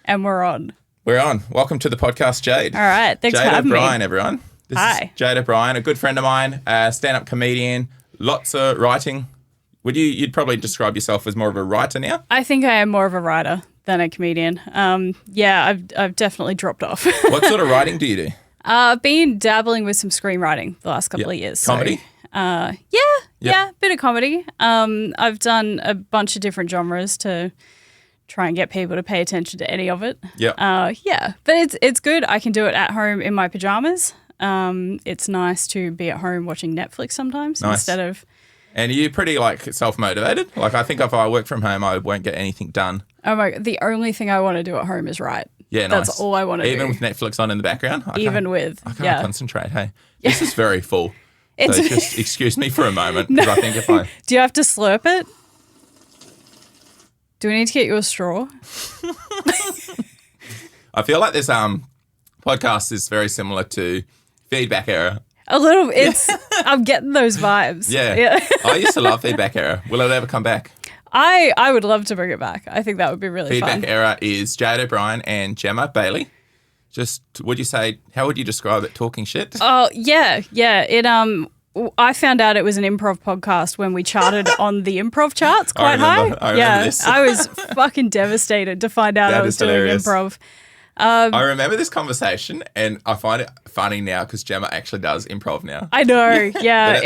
And we're on. We're on. Welcome to the podcast, Jayde. All right. Thanks for Jayde having O'Brien, me. everyone. This Hi. is Jayde O'Brien, a good friend of mine, stand-up comedian, lots of writing. You'd probably describe yourself as more of a writer now? I think I am more of a writer than a comedian. I've definitely dropped off. What sort of writing do you do? I've been dabbling with some screenwriting the last couple of years. Comedy? Yeah, bit of comedy. I've done a bunch of different genres to try and get people to pay attention to any of it. But it's good. I can do it at home in my pajamas. It's nice to be at home watching Netflix sometimes instead of. And you're pretty self-motivated. I think if I work from home, I won't get anything done. Oh my! The only thing I want to do at home is write. Yeah, nice. That's all I want to do. Even with Netflix on in the background. I can't concentrate. Hey, this is very full. So just excuse me for a moment because I think if I do you have to slurp it? Do we need to get you a straw? I feel like this podcast is very similar to Feedback Era. A little. I'm getting those vibes. Yeah. I used to love Feedback Era. Will it ever come back? I would love to bring it back. I think that would be really fun. Feedback Era is Jayde O'Brien and Jemma Bayley. Just, how would you describe it? Talking shit? Oh, yeah. I found out it was an improv podcast when we charted on the improv charts quite high. I remember this. I was fucking devastated to find out I was doing improv. I remember this conversation and I find it funny now because Jemma actually does improv now. I know, yeah.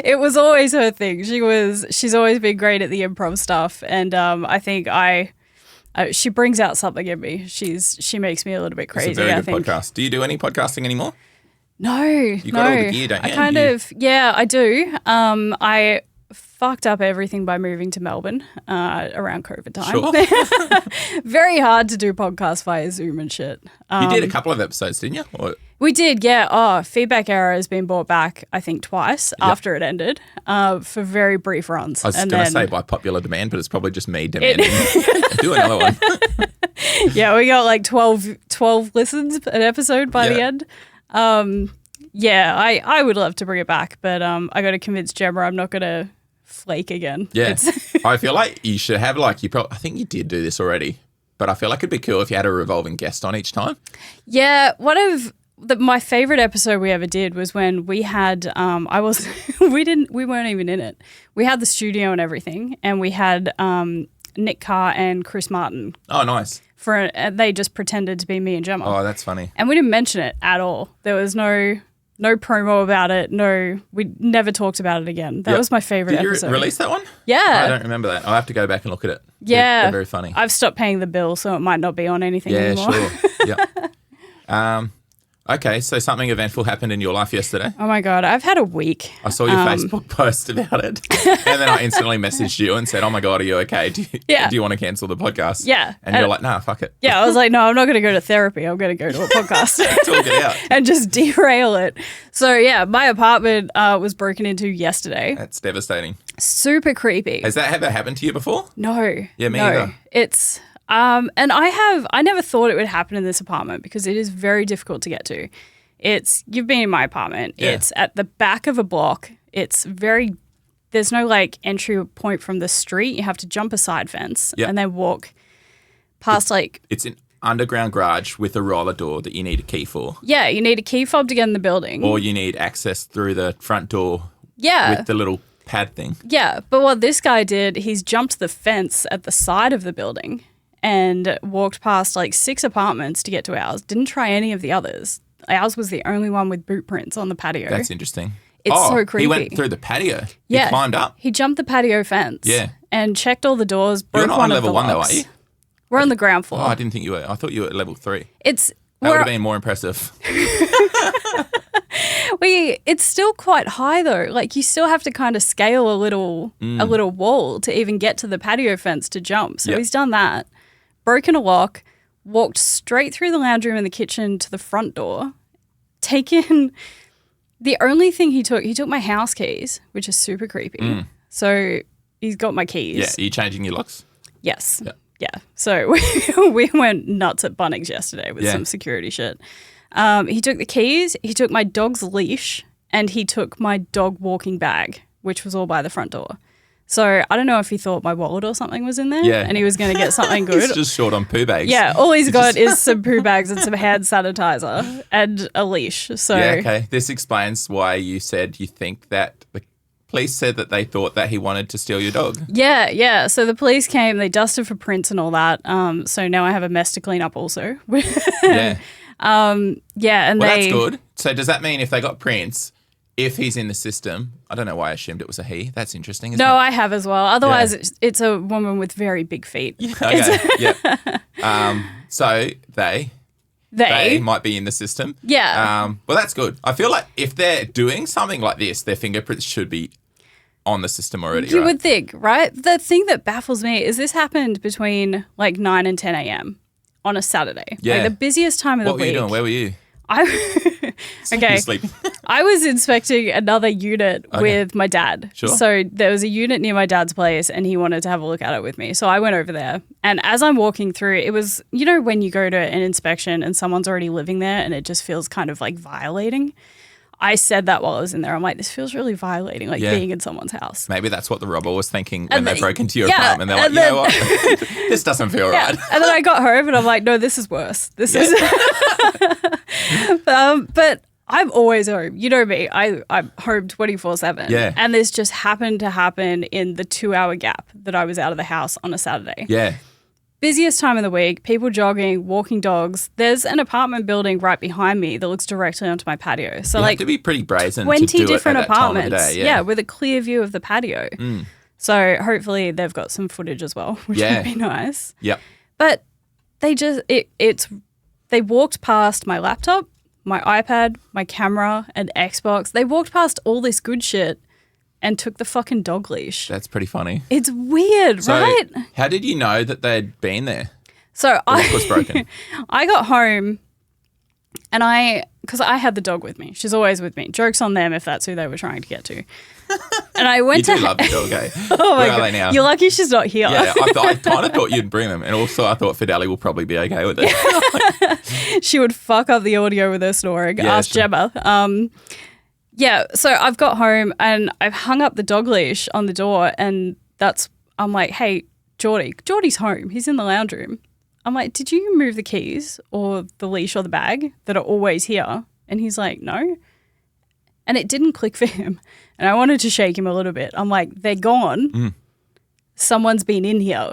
It was always her thing. She's always been great at the improv stuff, and I think she brings out something in me. She makes me a little bit crazy. It's a very good podcast. Do you do any podcasting anymore? No, you got all the gear, don't you? I do. I fucked up everything by moving to Melbourne around COVID time. Sure. Very hard to do podcasts via Zoom and shit. You did a couple of episodes, didn't you? We did, yeah. Oh, Feedback Era has been brought back, I think, twice after it ended for very brief runs. I was going to say by popular demand, but it's probably just me demanding. Do another one. Yeah, we got 12 listens an episode by the end. I would love to bring it back, but I got to convince Jemma I'm not going to flake again. Yeah. I feel like you should have I think you did do this already, but I feel like it'd be cool if you had a revolving guest on each time. Yeah. One of my favorite episode we ever did was when we had we weren't even in it. We had the studio and everything, and we had Nick Carr and Chris Martin. Oh, nice. They just pretended to be me and Jemma. Oh, that's funny. And we didn't mention it at all. There was no promo about it. No, we never talked about it again. That was my favorite episode. Did you release that one? Yeah. I don't remember that. I'll have to go back and look at it. Yeah. They're very funny. I've stopped paying the bill, so it might not be on anything anymore. Yeah, sure. Yeah. Okay, so something eventful happened in your life yesterday. Oh my God, I've had a week. I saw your Facebook post about it, and then I instantly messaged you and said, "Oh my God, are you okay? Do you want to cancel the podcast?" Yeah, and you're like, "Nah, fuck it." Yeah, I was like, "No, I'm not going to go to therapy. I'm going to go to a podcast Talk it out and just derail it." So yeah, my apartment was broken into yesterday. That's devastating. Super creepy. Has that ever happened to you before? No. Yeah, me either. It's and I never thought it would happen in this apartment because it is very difficult to get to. You've been in my apartment. Yeah. It's at the back of a block. There's no entry point from the street. You have to jump a side fence and then walk past It's an underground garage with a roller door that you need a key for. Yeah, you need a key fob to get in the building. Or you need access through the front door with the little pad thing. Yeah, but what this guy did, he's jumped the fence at the side of the building and walked past 6 apartments to get to ours. Didn't try any of the others. Ours was the only one with boot prints on the patio. That's interesting. It's so creepy. He went through the patio. Yeah. He climbed up. He jumped the patio fence. Yeah. And checked all the doors, broke You're not one on of level the 1 though, locks. are you? We're on the ground floor. Oh, I didn't think you were. I thought you were at level 3. That would have been more impressive. It's still quite high though. You still have to kind of scale a little wall to even get to the patio fence to jump. So he's done that, broken a lock, walked straight through the lounge room and the kitchen to the front door, taken the only thing he took my house keys, which is super creepy. So he's got my keys. Yeah, are you changing your locks? Yes. Yeah. So we went nuts at Bunnings yesterday with some security shit. He took the keys, he took my dog's leash, and he took my dog walking bag, which was all by the front door. So I don't know if he thought my wallet or something was in there and he was going to get something good. He's just short on poo bags. Yeah, all he's got is some poo bags and some hand sanitizer and a leash. So yeah, okay. This explains why you said you think that the police said that they thought that he wanted to steal your dog. Yeah. So the police came, they dusted for prints and all that. So now I have a mess to clean up also. Yeah. And that's good. So does that mean if they got prints, if he's in the system, I don't know why I assumed it was a he. That's interesting, isn't it? No, I have as well. Otherwise, it's a woman with very big feet. Okay, yeah. So they might be in the system. Yeah. Well, that's good. I feel like if they're doing something like this, their fingerprints should be on the system already, You would think, right? The thing that baffles me is this happened between like 9 and 10 a.m. on a Saturday. Yeah. Like the busiest time of the week. What were you doing? Where were you? Okay. Sleep. I was inspecting another unit with my dad. Sure. So there was a unit near my dad's place and he wanted to have a look at it with me. So I went over there. And as I'm walking through, it was, you know, when you go to an inspection and someone's already living there and it just feels kind of like violating. I said that while I was in there. I'm like, this feels really violating, like being in someone's house. Maybe that's what the robber was thinking when they broke into your apartment. They're like, you know what? This doesn't feel right. And then I got home and I'm like, no, this is worse. This is. But I'm always home. You know me. I'm home 24/7. Yeah. And this just happened to happen in the 2-hour gap that I was out of the house on a Saturday. Yeah. Busiest time of the week, people jogging, walking dogs. There's an apartment building right behind me that looks directly onto my patio. So you like have to be pretty brazen 20 to do different it at that apartments. time of the day, with a clear view of the patio. So hopefully they've got some footage as well, which would be nice. Yep. But they just they walked past my laptop, my iPad, my camera, and Xbox. They walked past all this good shit and took the fucking dog leash. That's pretty funny. It's weird, So right? how did you know that they'd been there? So The lock was broken. I got home and because I had the dog with me. She's always with me. Joke's on them if that's who they were trying to get to. And I went You do love the dog, eh? Oh my Where God. are they now? You're lucky she's not here. Yeah, I kind of thought you'd bring them. And also I thought Fidelli will probably be okay with it. She would fuck up the audio with her snoring. Yeah, Ask Jemma. So I've got home and I've hung up the dog leash on the door and I'm like, hey, Geordie's home. He's in the lounge room. I'm like, did you move the keys or the leash or the bag that are always here? And he's like, no. And it didn't click for him. And I wanted to shake him a little bit. I'm like, they're gone. Someone's been in here.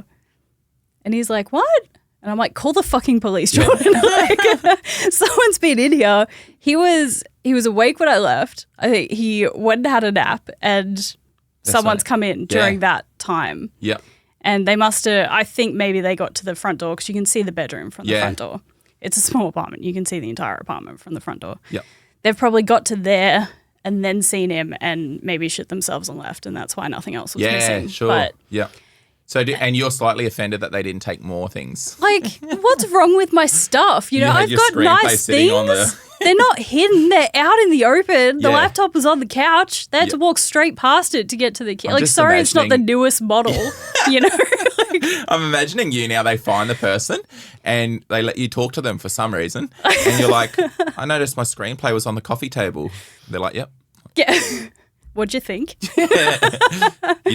And he's like, what? And I'm like, call the fucking police, Jordan. Like, someone's been in here. He was awake when I left. I think he went and had a nap and someone's come in during that time. Yep. And they must have, I think maybe they got to the front door because you can see the bedroom from the front door. It's a small apartment. You can see the entire apartment from the front door. Yep. They've probably got to there and then seen him and maybe shit themselves and left, and that's why nothing else was missing. Yeah, sure. But So, and you're slightly offended that they didn't take more things. like, what's wrong with my stuff? You know, had I've your got screenplay nice sitting things. on the- They're not hidden. They're out in the open. The Yeah. laptop was on the couch. They had to walk straight past it to get to the kid. Like, just sorry, it's not the imagining- newest model. You know, I'm imagining you now. They find the person and they let you talk to them for some reason, and you're like, "I noticed my screenplay was on the coffee table." They're like, "Yep." yeah. What'd you think? You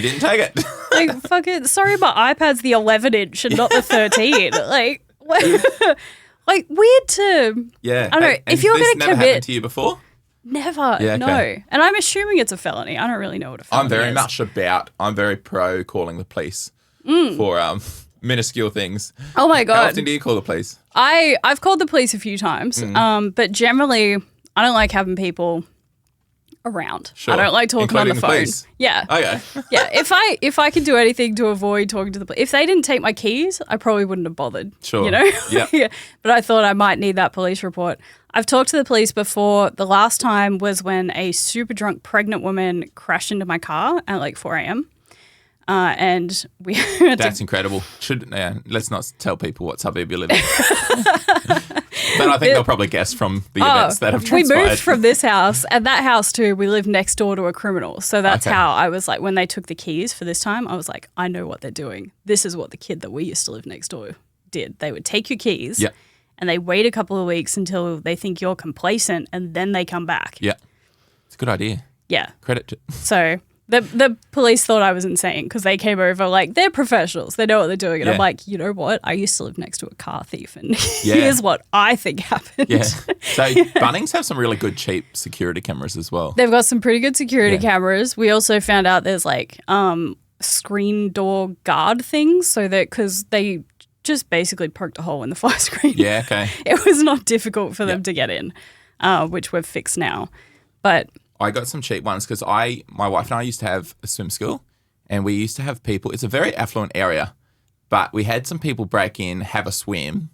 didn't take it. Like, fuck it. Sorry, my iPad's the 11-inch and not the 13. Like, what? Like, weird to. Yeah. I don't know. And if you're this going to never commit. happened to you before? Never. Yeah, no. okay. And I'm assuming it's a felony. I don't really know what a felony is. I'm very pro calling the police for minuscule things. Oh my How God. often do you call the police? I've called the police a few times, but generally I don't like having people around. Sure. I don't like talking Including on the the phone. police? Yeah. Okay. Yeah. If I could do anything to avoid talking to the police, if they didn't take my keys, I probably wouldn't have bothered. Sure. You know? Yeah. Yeah. But I thought I might need that police report. I've talked to the police before. The last time was when a super drunk pregnant woman crashed into my car at like 4 a.m. And we had That's incredible. Let's not tell people what suburb you live in. But I think they'll probably guess from the events that have transpired. We moved from this house, and that house too, we live next door to a criminal. So that's Okay. how I was like, when they took the keys for this time, I was like, I know what they're doing. This is what the kid that we used to live next door did. They would take your keys Yeah. and they wait a couple of weeks until they think you're complacent and then they come back. Yeah. It's a good idea. Yeah. Credit to. So The police thought I was insane because they came over like, they're professionals. They know what they're doing. And I'm Yeah. like, you know what? I used to live next to a car thief and here's what I think happened. Yeah. So Bunnings have some really good cheap security cameras as well. They've got some pretty good security cameras. We also found out there's like screen door guard things so that because they just basically poked a hole in the fire screen. Yeah, okay. It was not difficult for them to get in, which we've fixed now. But I got some cheap ones because my wife and I used to have a swim school and we used to have people, it's a very affluent area, but we had some people break in, have a swim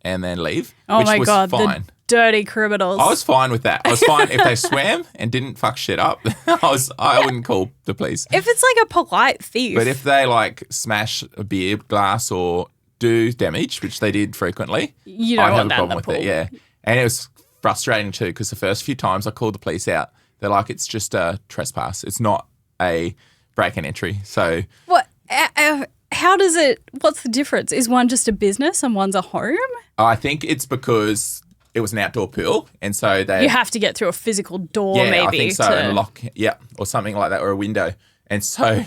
and then leave, which was fine. The dirty criminals. I was fine with that. I was fine if they swam and didn't fuck shit up. I wouldn't call the police. If it's like a polite thief. But if they like smash a beer glass or do damage, which they did frequently, you don't I'd have want a that problem in with the pool. it. Yeah. And it was frustrating too because the first few times I called the police out, they're like, it's just a trespass. It's not a break and entry. So What? How does it? What's the difference? Is one just a business and one's a home? I think it's because it was an outdoor pool, and so they You have to get through a physical door, maybe. I think so, and lock, or something like that, or a window. And so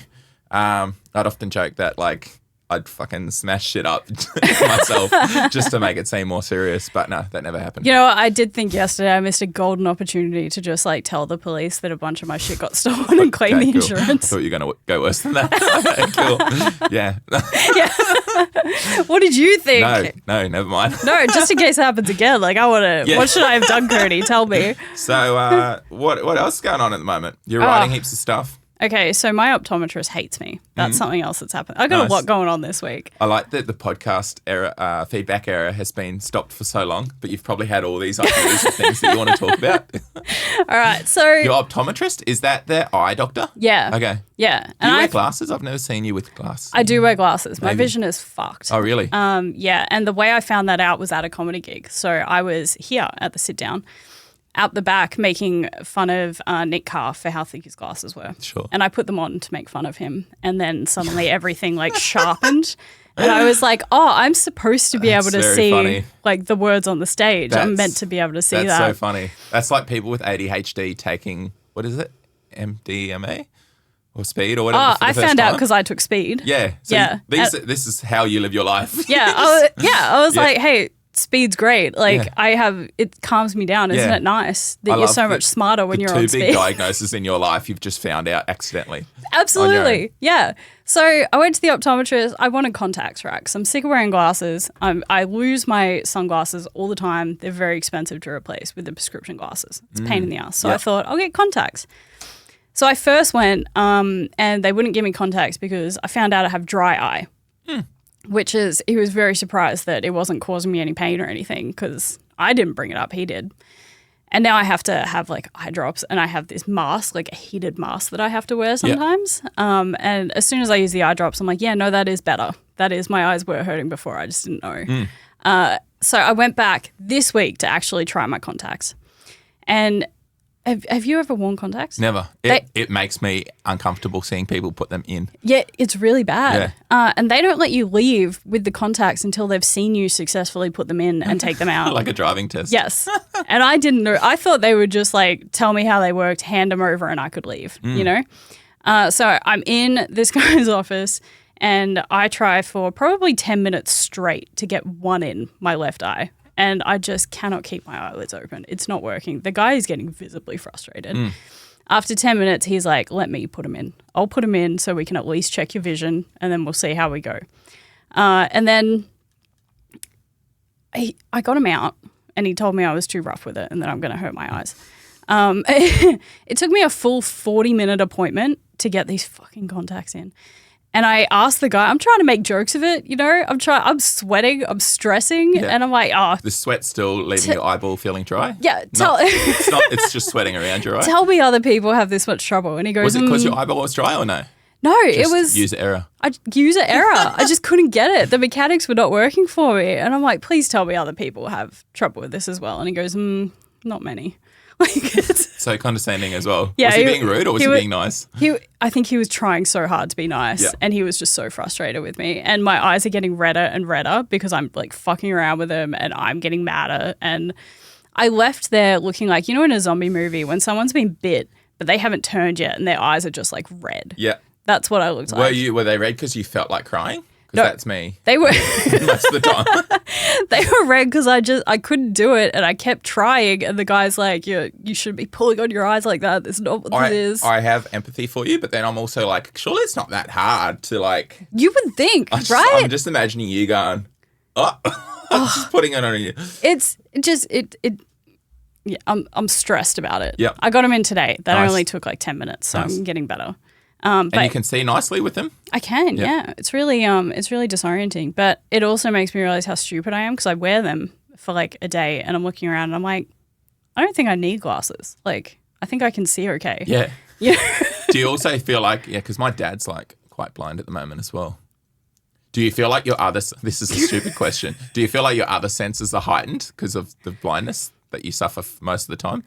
I'd often joke that like I'd fucking smash shit up myself just to make it seem more serious. But no, that never happened. You know, I did think yesterday I missed a golden opportunity to just like tell the police that a bunch of my shit got stolen and claim the Cool. insurance. I thought you were going to go worse than that. Cool. Yeah. What did you think? No, never mind. No, just in case it happens again. Like, I want to. Yeah. What should I have done, Codie? Tell me. So what else is going on at the moment? You're writing heaps of stuff. Okay, so my optometrist hates me. That's something else that's happened. I got Nice. a lot going on this week. I like that the podcast era, feedback era has been stopped for so long, but you've probably had all these ideas of things that you want to talk about. All right, so Your optometrist, is that their eye doctor? yeah, Okay. yeah, Do and you wear glasses? I've never seen you with glasses. I do wear glasses. My Maybe. vision is fucked. Oh, really? Yeah, and the way I found that out was at a comedy gig. So I was here at the sit down, out the back, making fun of Nick Carr for how thick his glasses were. Sure. And I put them on to make fun of him, and then suddenly everything like sharpened, and I was like, "Oh, I'm supposed to be able to very see funny. like the words on the stage. I'm That's- meant to be able to see That's that." so funny. That's like people with ADHD taking, what is it? MDMA? Or speed or whatever. Oh, for the I first found out time? because I took speed. Yeah. So Yeah. this is how you live your life. Yeah, I was Yeah. like, hey, speed's great. Like Yeah. it calms me down. Isn't Yeah. it nice that I you're love so much smarter when the you're two on big speed? diagnoses in your life you've just found out accidentally. Absolutely. Yeah. So I went to the optometrist. I wanted contacts, right? Because I'm sick of wearing glasses. I lose my sunglasses all the time. They're very expensive to replace with the prescription glasses. It's a pain in the ass. So I thought, I'll get contacts. So I first went and they wouldn't give me contacts because I found out I have dry eye. Which is, he was very surprised that it wasn't causing me any pain or anything because I didn't bring it up, he did. And now I have to have like eye drops and I have this mask, like a heated mask that I have to wear sometimes. And as soon as I use the eye drops, I'm like, yeah, no, that is better. That is, my eyes were hurting before, I just didn't know. So I went back this week to actually try my contacts. And have you ever worn contacts? Never. It makes me uncomfortable seeing people put them in. Yeah, it's really bad. And they don't let you leave with the contacts until they've seen you successfully put them in and take them out. Like a driving test. Yes. And I didn't know. I thought they would just like tell me how they worked, hand them over, and I could leave, you know? So I'm in this guy's office and I try for probably 10 minutes straight to get one in my left eye. And I just cannot keep my eyelids open. It's not working. The guy is getting visibly frustrated. After 10 minutes, he's like, let me put him in. I'll put him in so we can at least check your vision and then we'll see how we go. And then I got him out and he told me I was too rough with it and that I'm going to hurt my eyes. It took me a full 40-minute appointment to get these fucking contacts in. And I asked the guy, I'm trying to make jokes of it, you know? I'm sweating, I'm stressing, and I'm like, oh. The sweat's still leaving your eyeball feeling dry? Yeah, It's just sweating around your eye. tell me other people have this much trouble. And he goes, Was it because your eyeball was dry or no? no, Just it was user error. user error. I just couldn't get it. The mechanics were not working for me. And I'm like, please tell me other people have trouble with this as well. And he goes, not many. Like, So condescending as well. Yeah, was he being rude or was he being nice? I think he was trying so hard to be nice, and he was just so frustrated with me. And my eyes are getting redder and redder because I'm like fucking around with him and I'm getting madder. And I left there looking like, you know, in a zombie movie when someone's been bit but they haven't turned yet and their eyes are just like red. Yeah. That's what I looked like. Were they red because you felt like crying? Because that's me. They were most of the time. They were red because I couldn't do it and I kept trying and the guy's like, you shouldn't be pulling on your eyes like that. That's not what this is. I have empathy for you, but then I'm also like, surely it's not that hard to like. You would think, right? I'm just imagining you going, I'm just putting it on you. It's just yeah, I'm stressed about it. Yeah. I got him in today. That Nice. only took like 10 minutes, so I'm getting better. And but you can see nicely with them? I can, yeah. It's really disorienting, but it also makes me realize how stupid I am because I wear them for like a day and I'm looking around and I'm like, I don't think I need glasses. Like, I think I can see okay. Yeah. Yeah. Do you also feel like, because my dad's like quite blind at the moment as well. Do you feel like this is a stupid question. Do you feel like your other senses are heightened because of the blindness that you suffer most of the time?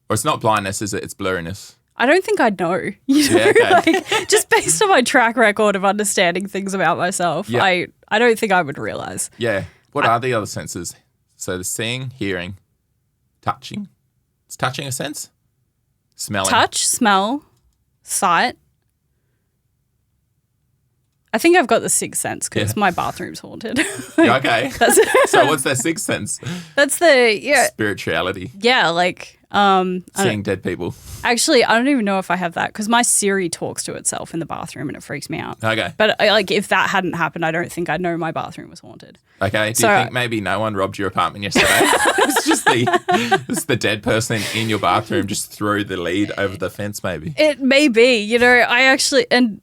Or it's not blindness, is it? It's blurriness. I don't think I'd know. You know, Yeah, okay. like just based on my track record of understanding things about myself, Yeah. I don't think I would realize. Yeah. What are the other senses? So the seeing, hearing, touching. Is touching a sense? Smelling. Touch, smell, sight. I think I've got the sixth sense because my bathroom's haunted. Yeah, okay. So what's that sixth sense? That's the Spirituality. Yeah, like Seeing dead people. actually, I don't even know if I have that because my Siri talks to itself in the bathroom and it freaks me out. Okay. But like, if that hadn't happened, I don't think I'd know my bathroom was haunted. Okay. Do you think maybe no one robbed your apartment yesterday? It's just the dead person in your bathroom just threw the lead over the fence, maybe. It may be. You know, I actually and.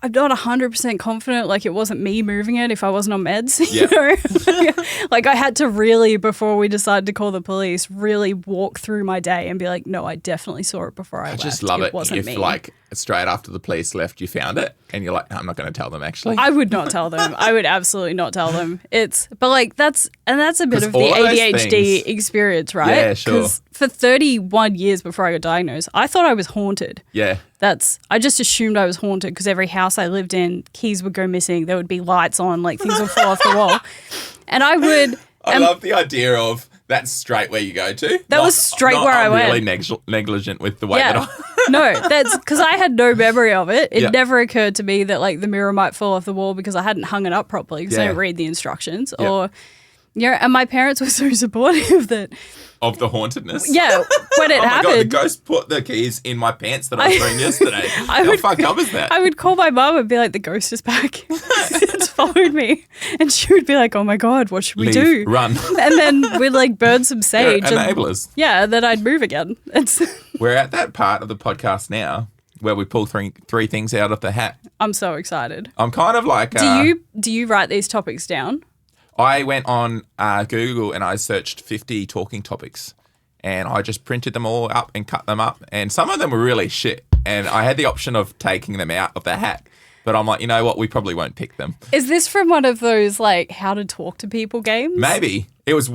I'm not 100% confident, like it wasn't me moving it if I wasn't on meds, you know? Like I had to really, before we decided to call the police, really walk through my day and be like, no, I definitely saw it before I left. I just love it wasn't if me. like straight after the police left, you found it and you're like, no, I'm not going to tell them actually. I would not tell them. I would absolutely not tell them. But like that's a bit of the all of those ADHD things- experience, right? Yeah, sure. Because for 31 years before I got diagnosed, I thought I was haunted. Yeah. I just assumed I was haunted because every house I lived in, keys would go missing. There would be lights on, like things would fall off the wall. And I would. I love the idea of that's straight where you go to. That was straight where I went. I'm really negligent with the way that I... No, that's because I had no memory of it. It never occurred to me that like the mirror might fall off the wall because I hadn't hung it up properly because I didn't read the instructions. Yeah. Or, and my parents were so supportive that. Of the hauntedness? Yeah, when it oh my happened. God, the ghost put the keys in my pants that I was wearing yesterday. How fucked up is that? I would call my mum and be like, the ghost is back. It's followed me. And she would be like, oh my God, what should we do? Run. And then we'd like burn some sage. Enablers. And then I'd move again. We're at that part of the podcast where we pull three things out of the hat. I'm so excited. I'm kind of like... Do you write these topics down? I went on Google and I searched 50 talking topics and I just printed them all up and cut them up. And some of them were really shit. And I had the option of taking them out of the hat. But I'm like, you know what? We probably won't pick them. Is this from one of those like how to talk to people games? Maybe. It was.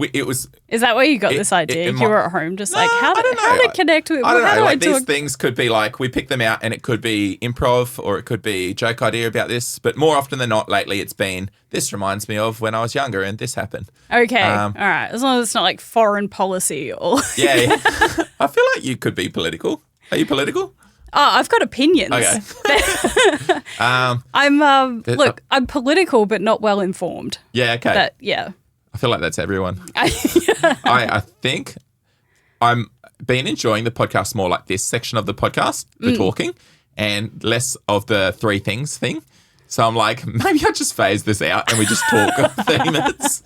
Is that where you got this idea? You were at home just like, how to connect with... I don't know. Like talk? these things could be like, we pick them out and it could be improv or it could be joke idea about this. But more often than not lately it's been, this reminds me of when I was younger and this happened. Okay. All right. As long as it's not like foreign policy or... Yeah. I feel like you could be political. Are you political? Oh, I've got opinions. Okay. I'm political but not well informed. Yeah, okay. I feel like that's everyone. I think I'm been enjoying the podcast more like this section of the podcast, the talking, and less of the three things thing. So I'm like, maybe I'll just phase this out and we just talk for 30 minutes.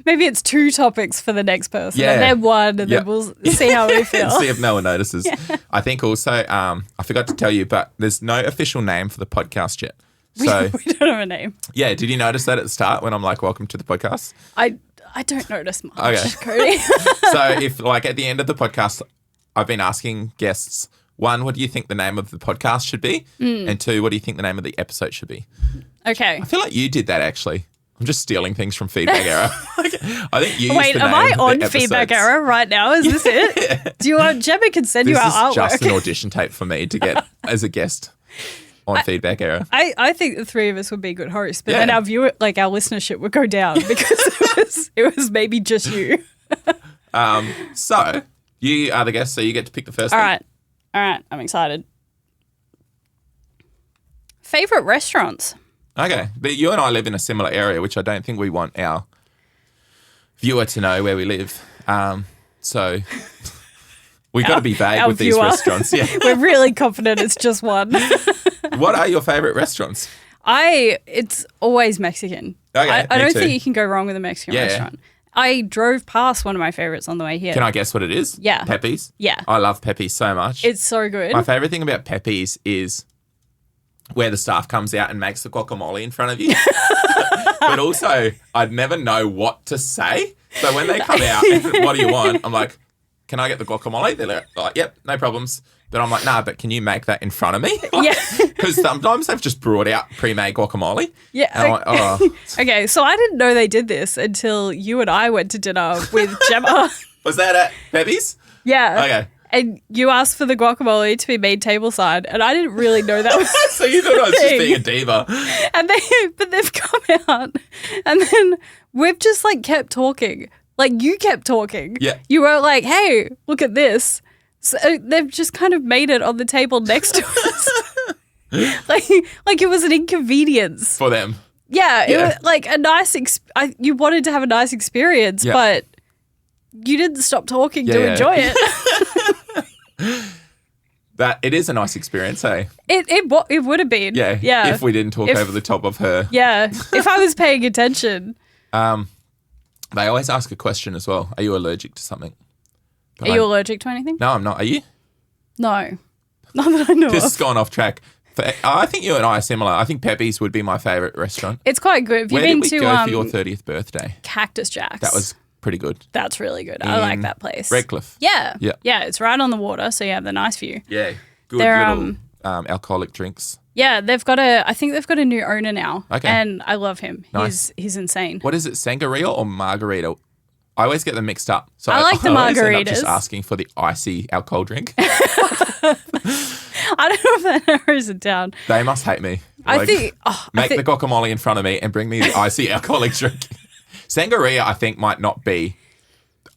Maybe it's two topics for the next person Yeah. and then one and then we'll see how we feel. See if no one notices. Yeah. I think also, I forgot to tell you, but there's no official name for the podcast yet. So we don't have a name. Yeah, did you notice that at the start when I'm like, welcome to the podcast? I don't notice much, Okay. Codie. So if like at the end of the podcast, I've been asking guests, one, what do you think the name of the podcast should be? And two, what do you think the name of the episode should be? Okay. I feel like you did that actually. I'm just stealing things from Feedback Era. I think you Wait, used the am name I of the on episodes. Feedback Era right now? Is this it? Do you want Jemma can send you our artwork? This is just an audition tape for me to get as a guest on Feedback Era. I think the three of us would be good hosts, but then our our listenership would go down because it was maybe just you. So You are the guest, so you get to pick the first All thing. right. I'm excited. Favorite restaurants? Okay. But you and I live in a similar area, which I don't think we want our viewer to know where we live. So we've got to be vague with these restaurants. Yeah. We're really confident it's just one. What are your favorite restaurants? It's always Mexican. Okay, I me don't too. think you can go wrong with a Mexican restaurant. I drove past one of my favorites on the way here. Can I guess what it is? Yeah. Pepe's? Yeah. I love Pepe's so much. It's so good. My favorite thing about Pepe's is where the staff comes out and makes the guacamole in front of you. But also, I'd never know what to say. So when they come out, and, what do you want? I'm like, can I get the guacamole? They're like, yep, no problems. But I'm like, nah, but can you make that in front of me? Yeah. Because sometimes they've just brought out pre-made guacamole. Yeah. And I'm like, oh. Okay, so I didn't know they did this until you and I went to dinner with Jemma. Was that at Pepe's? Yeah. Okay. And you asked for the guacamole to be made tableside, and I didn't really know that was So you thought I was just being a diva. But they've come out, and then we've just like kept talking. Like you kept talking. Yeah. You were like, "Hey, look at this." So they've just kind of made it on the table next to us, like it was an inconvenience For them. Yeah, Yeah. it was like a nice. You wanted to have a nice experience, Yeah. but you didn't stop talking to Yeah. enjoy it. That it is a nice experience, hey? It would have been. Yeah. Yeah. If we didn't talk over the top of her. Yeah. If I was paying attention. They always ask a question as well. Are you allergic to something? But Are you allergic to anything? No, I'm not. Are you? No. Not that I know This of. has gone off track. I think you and I are similar. I think Pepe's would be my favourite restaurant. It's quite good. Have you Where been did we to go for your 30th birthday? Cactus Jack's? That was pretty good. That's really good. I like that place. Redcliffe. Yeah. Yeah. Yeah, it's right on the water, so you have the nice view. Yeah. Good They're, little alcoholic drinks. Yeah, I think they've got a new owner now. Okay. And I love him. Nice. He's insane. What is it, sangria or margarita? I always get them mixed up. So I like the always end up margaritas. just asking for the icy alcohol drink. I don't know if that narrows it down. They must hate me. I think the guacamole in front of me and bring me the icy alcoholic drink. Sangria, I think, might not be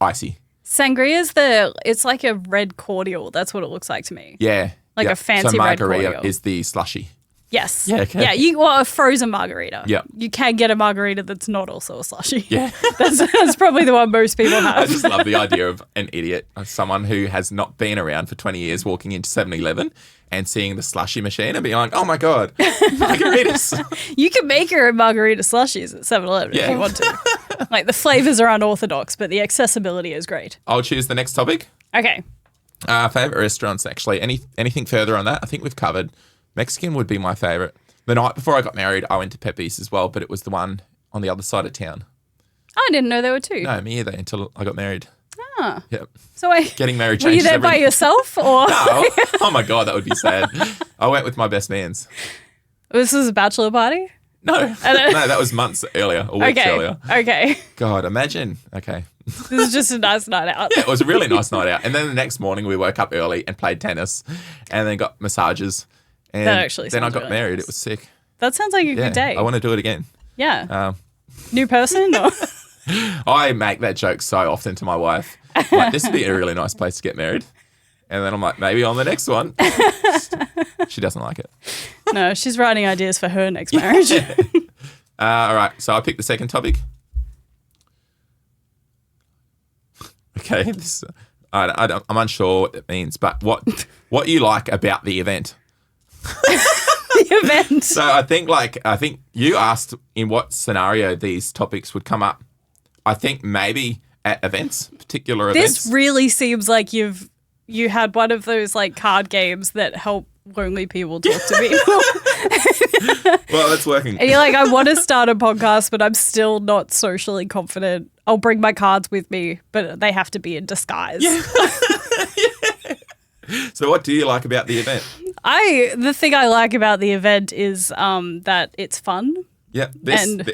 icy. Sangria's it's like a red cordial. That's what it looks like to me. Yeah. Like yeah. a fancy so red margarita cordial. is the slushy. Yes. Yeah, okay. Yeah, a frozen margarita. Yeah. You can get a margarita that's not also a slushy. Yeah. That's probably the one most people have. I just love the idea of an idiot, someone who has not been around for 20 years, walking into 7-Eleven and seeing the slushy machine and being like, oh my God, margaritas. You can make your own margarita slushies at 7-Eleven if you want to. Like the flavors are unorthodox, but the accessibility is great. I'll choose the next topic. Okay. Favorite restaurants, actually. Anything further on that? I think we've covered. Mexican would be my favorite. The night before I got married, I went to Pepe's as well, but it was the one on the other side of town. I didn't know there were two. No, me either, until I got married. Ah. Yep. So Getting married were you changes there by everything. yourself or? No. Oh my God, that would be sad. I went with my best man's. This was a bachelor party? No, no, that was months earlier, or weeks earlier. Okay. God, imagine. Okay. This is just a nice night out. Yeah, it was a really nice night out. And then the next morning we woke up early and played tennis and then got massages. And That actually then I sounds got really married. nice. It was sick. That sounds like a Yeah, good day. I want to do it again. Yeah. New person? Or? I make that joke so often to my wife. Like, this would be a really nice place to get married. And then I'm like, maybe on the next one. She doesn't like it. No, she's writing ideas for her next marriage. All right, so I picked the second topic. Okay, I'm unsure what it means, but what you like about the event. The event. So I think you asked in what scenario these topics would come up. I think maybe at events, particular events. This really seems like you had one of those like card games that help lonely people talk to people. Well, it's working. And you're like, I want to start a podcast, but I'm still not socially confident. I'll bring my cards with me, but they have to be in disguise. Yeah. So what do you like about the event? The thing I like about the event is that it's fun. Yeah,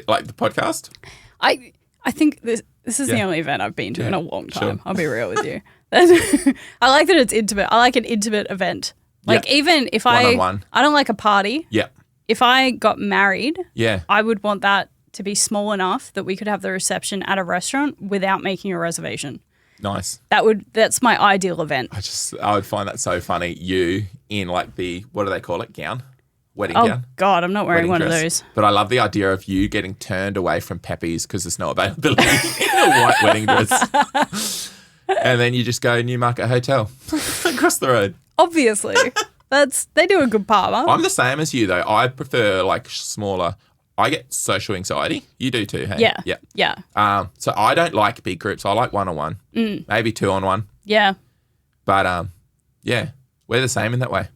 like the podcast? I think this is the only event I've been to in a long time. Sure. I'll be real with you. I like that it's intimate. I like an intimate event. Like even if One-on-one. I don't like a party. Yeah. If I got married, yeah, I would want that to be small enough that we could have the reception at a restaurant without making a reservation. Nice. That's my ideal event. I would find that so funny. You in like the, what do they call it? Gown? Wedding Oh, gown? God, I'm not wearing Wedding one dress. of those. But I love the idea of you getting turned away from Pepe's because there's no availability in a white wedding dress. And then you just go Newmarket Hotel across the road. Obviously. They do a good parma. I'm the same as you, though. I prefer like smaller. I get social anxiety. You do too, hey? Yeah. Yeah. So I don't like big groups. I like one-on-one, maybe two-on-one. Yeah. But yeah, we're the same in that way.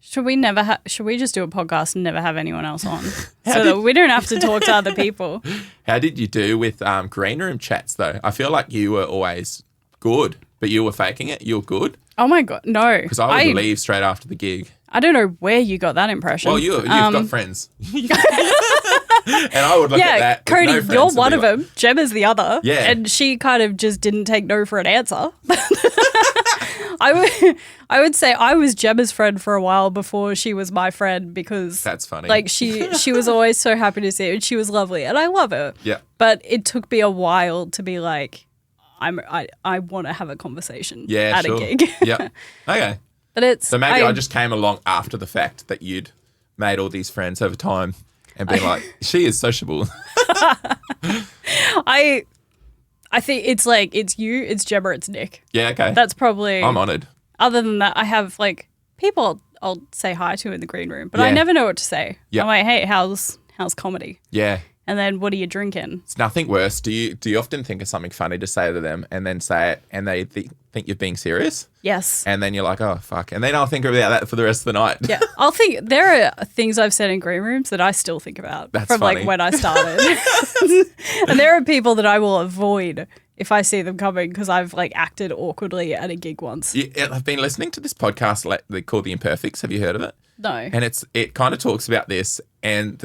Should we just do a podcast and never have anyone else on so that we don't have to talk to other people? How did you do with green room chats, though? I feel like you were always good, but you were faking it. You were good. Oh, my God. No. Because I would leave straight after the gig. I don't know where you got that impression. Well, you've got friends. And I would look at that. Codie, with no you're friends one and of be them. Gemma's the other. Yeah. And she kind of just didn't take no for an answer. I would say I was Gemma's friend for a while before she was my friend because That's funny. Like she was always so happy to see her and she was lovely and I love her. Yeah. But it took me a while to be like, I want to have a conversation at a gig. Yeah. Okay. But So maybe I just came along after the fact that you'd made all these friends over time and been like, she is sociable. I think it's like, it's you, it's Gemma, it's Nick. Yeah, okay. That's probably... I'm honoured. Other than that, I have like people I'll say hi to in the green room, but I Yeah. never know what to say. Yeah. I'm like, hey, how's comedy? Yeah. And then what are you drinking? It's nothing worse. Do you often think of something funny to say to them and then say it and they think you're being serious? Yes. And then you're like, oh, fuck. And then I'll think about that for the rest of the night. Yeah. I'll think there are things I've said in green rooms that I still think about That's from funny. like when I started. And there are people that I will avoid if I see them coming because I've like acted awkwardly at a gig once. I've been listening to this podcast called The Imperfects. Have you heard of it? No. And it kind of talks about this and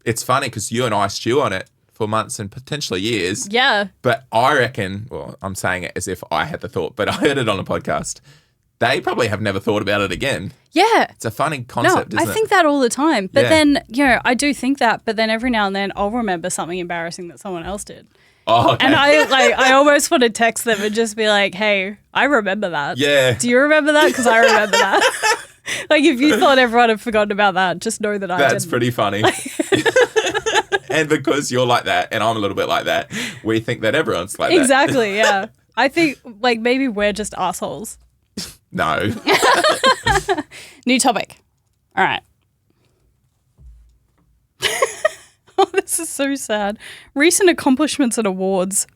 it's funny because you and I stew on it for months and potentially years. Yeah. But I reckon, well, I'm saying it as if I had the thought, but I heard it on a podcast. They probably have never thought about it again. Yeah. It's a funny concept, isn't it? I think that all the time. But Yeah. then, I do think that, but then every now and then I'll remember something embarrassing that someone else did. Oh, okay. And I almost want to text them and just be like, hey, I remember that. Yeah. Do you remember that? Because I remember that. Like, if you thought everyone had forgotten about that, just know that I didn't. That's pretty funny. And because you're like that and I'm a little bit like that, we think that everyone's like that. Exactly, yeah. I think, like, maybe we're just assholes. No. New topic. All right. Oh, this is so sad. Recent accomplishments and awards.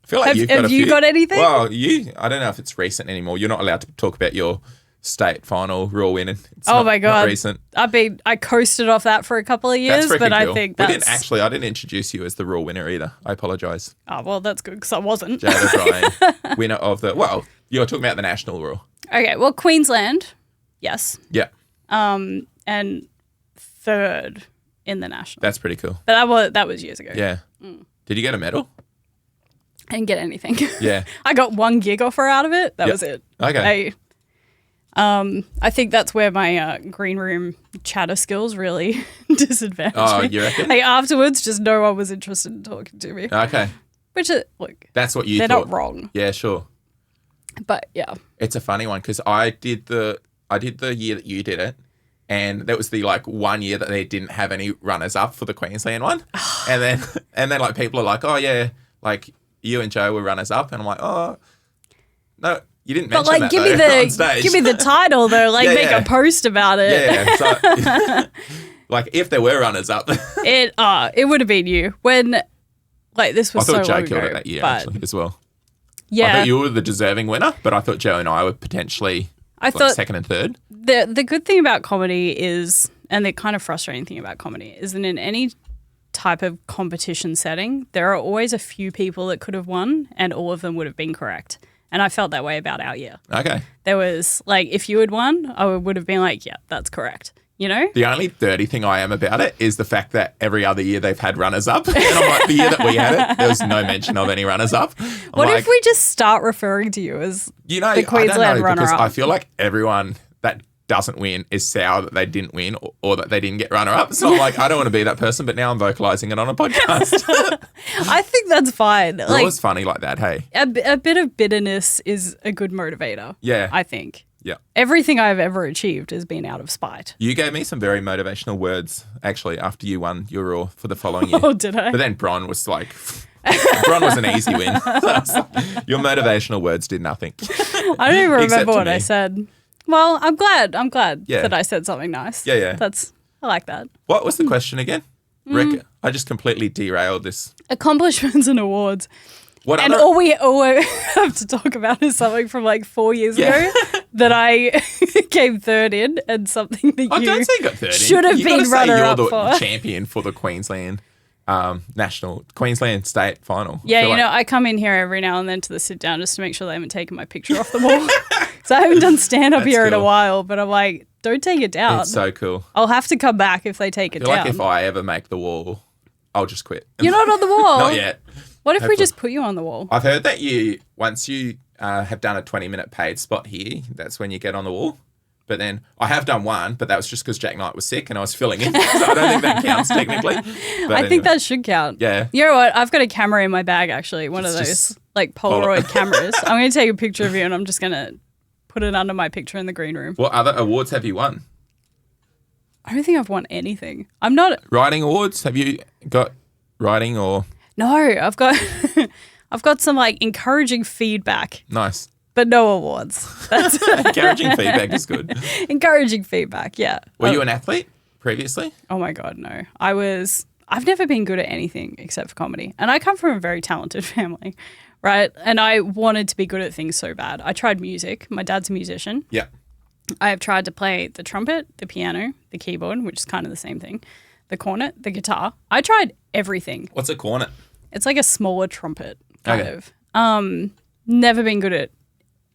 I feel like you've got have you got anything? Well, I don't know if it's recent anymore. You're not allowed to talk about your state final raw winning. It's Oh not, my God. Not recent. I coasted off that for a couple of years, That's freaking but cool. I think I that's... didn't introduce you as the raw winner either. I apologise. Oh, well, that's good because I wasn't. Jayde O'Brien, winner of you're talking about the national raw. Okay, well, Queensland, yes. Yeah. And third in the national. That's pretty cool. But that was years ago. Yeah. Did you get a medal? I didn't get anything. Yeah. I got one gig offer out of it. That was it. Okay. I think that's where my green room chatter skills really disadvantaged Oh, me. you reckon? Like afterwards, just no one was interested in talking to me. Okay. Which is, look, That's what you they're thought. not wrong. Yeah, sure. But yeah. It's a funny one because I did the year that you did it, and that was the 1 year that they didn't have any runners up for the Queensland one, and then like people are like, oh yeah, like you and Joe were runners up, and I'm like, oh no, you didn't mention But that give though, on stage. me the title though. Like make a post about it. Yeah. So, like if there were runners up, It would have been you when this was I thought so Joe long killed ago. it that year but actually as well. yeah, I thought you were the deserving winner, but I thought Joe and I were potentially thought second and third. the good thing about comedy is, and the kind of frustrating thing about comedy is that in any type of competition setting, there are always a few people that could have won, and all of them would have been correct. And I felt that way about our year. Okay. There was if you had won, I would have been like, yeah, that's correct. You know? The only dirty thing I am about it is the fact that every other year they've had runners up. And I'm like, the year that we had it, there was no mention of any runners up. What if we just start referring to you as the Queensland I don't know, runner because up? I feel like everyone that doesn't win is sour that they didn't win or that they didn't get runner-up. So I'm like, I don't want to be that person, but now I'm vocalising it on a podcast. I think that's fine. We're always funny like that, hey? A bit of bitterness is a good motivator. Yeah. I think. Yeah. Everything I've ever achieved has been out of spite. You gave me some very motivational words, actually, after you won your Raw for the following year. Oh, did I? But then Bron was like, Bron was an easy win. Your motivational words did nothing. I don't even remember what I said. Well, I'm glad Yeah. that I said something nice. Yeah. I like that. What was the question again? Rick, I just completely derailed this. Accomplishments and awards. What And other... all we have to talk about is something from like 4 years ago that I came third in, and something that I you don't say you got third in. should have been runner-up you're for. the champion for the Queensland State final. Yeah, I come in here every now and then to the sit down just to make sure they haven't taken my picture off the wall. So I haven't done stand-up here in a while, but I'm like, don't take it down. It's so cool. I'll have to come back if they take it down. Like if I ever make the wall, I'll just quit. You're not on the wall? Not yet. What if we just put you on the wall? I've heard that once you have done a 20-minute paid spot here, that's when you get on the wall. But then I have done one, but that was just because Jack Knight was sick and I was filling in. So I don't think that counts technically. But I think that should count. Yeah. You know what? I've got a camera in my bag, actually. One of those like Polaroid cameras. I'm going to take a picture of you and I'm just going to put it under my picture in the green room. What other awards have you won? I don't think I've won anything. I'm not... Writing awards? Have you got writing or... No, I've got I've got some like encouraging feedback. Nice. But no awards. That's encouraging feedback is good. Encouraging feedback, yeah. Were you an athlete previously? Oh my God, no. I've never been good at anything except for comedy. And I come from a very talented family, right? And I wanted to be good at things so bad. I tried music. My dad's a musician. Yeah. I have tried to play the trumpet, the piano, the keyboard, which is kind of the same thing, the cornet, the guitar. I tried everything. What's a cornet? It's like a smaller trumpet, kind of. Never been good at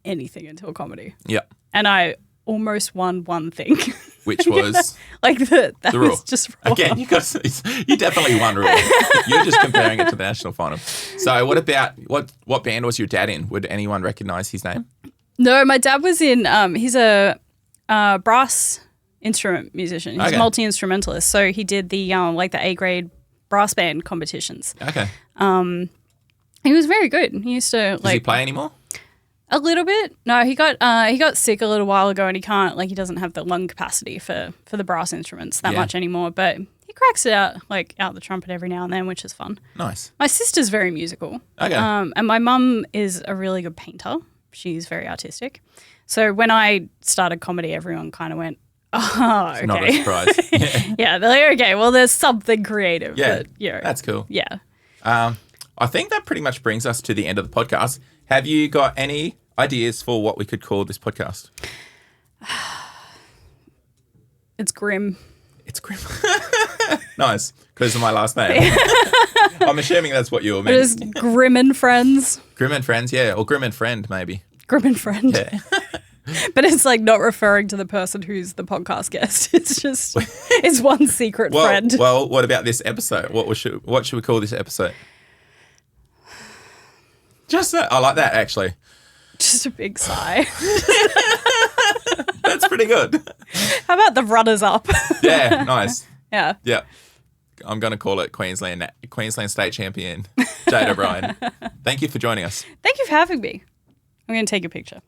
anything until comedy. Yeah. And I almost won one thing. Which was? Like that the was just wrong. Again, you definitely won Raw. You're just comparing it to the national final. So what about, what band was your dad in? Would anyone recognise his name? No, my dad was in, he's a brass instrument musician. He's a multi-instrumentalist. So he did the like the A-grade brass band competitions. Okay. He was very good. He used to Does he play anymore? A little bit. No, he got sick a little while ago, and he doesn't have the lung capacity for the brass instruments that much anymore. But he cracks it out out the trumpet every now and then, which is fun. Nice. My sister's very musical. Okay. And my mum is a really good painter. She's very artistic. So when I started comedy, everyone kind of went, "Oh, okay." Not a surprise. Yeah, they're like, okay, well, there's something creative. Yeah, but, you know, that's cool. Yeah. I think that pretty much brings us to the end of the podcast. Have you got any ideas for what we could call this podcast? It's grim. It's grim. Nice, because of my last name. I'm assuming that's what you were meant. Just Grim and Friends. Grim and Friends, yeah. Or Grim and Friend, maybe. Grim and Friend. Yeah. But it's like not referring to the person who's the podcast guest. It's just, it's one secret friend. Well, what about this episode? What should we call this episode? Just that. I like that, actually. Just a big sigh. That's pretty good. How about the runners up? Yeah, nice. Yeah. Yeah. I'm going to call it Queensland State Champion, Jayde O'Brien. Thank you for joining us. Thank you for having me. I'm going to take a picture.